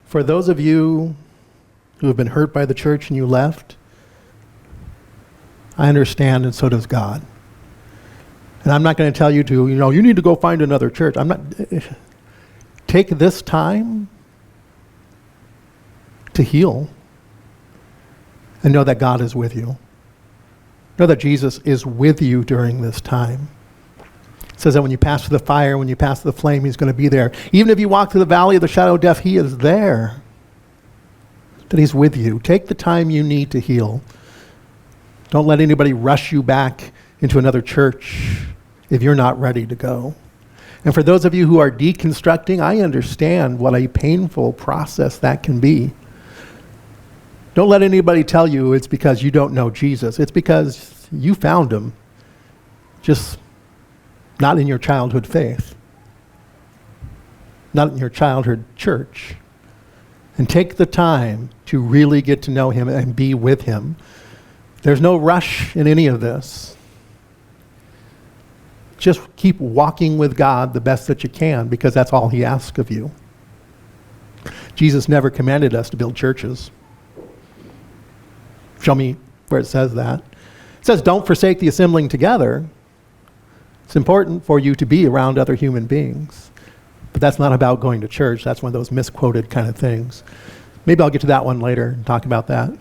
For those of you who have been hurt by the church and you left, I understand, and so does God. And I'm not going to tell you to, you need to go find another church. Take this time to heal and know that God is with you. Know that Jesus is with you during this time. It says that when you pass through the fire, when you pass through the flame, he's going to be there. Even if you walk through the valley of the shadow of death, he is there. That he's with you. Take the time you need to heal. Don't let anybody rush you back into another church if you're not ready to go. And for those of you who are deconstructing, I understand what a painful process that can be. Don't let anybody tell you it's because you don't know Jesus. It's because you found him, just not in your childhood faith, not in your childhood church. And take the time to really get to know him and be with him. There's no rush in any of this. Just keep walking with God the best that you can, because that's all he asks of you. Jesus never commanded us to build churches. Show me where it says that. It says don't forsake the assembling together. It's important for you to be around other human beings. But that's not about going to church. That's one of those misquoted kind of things. Maybe I'll get to that one later and talk about that.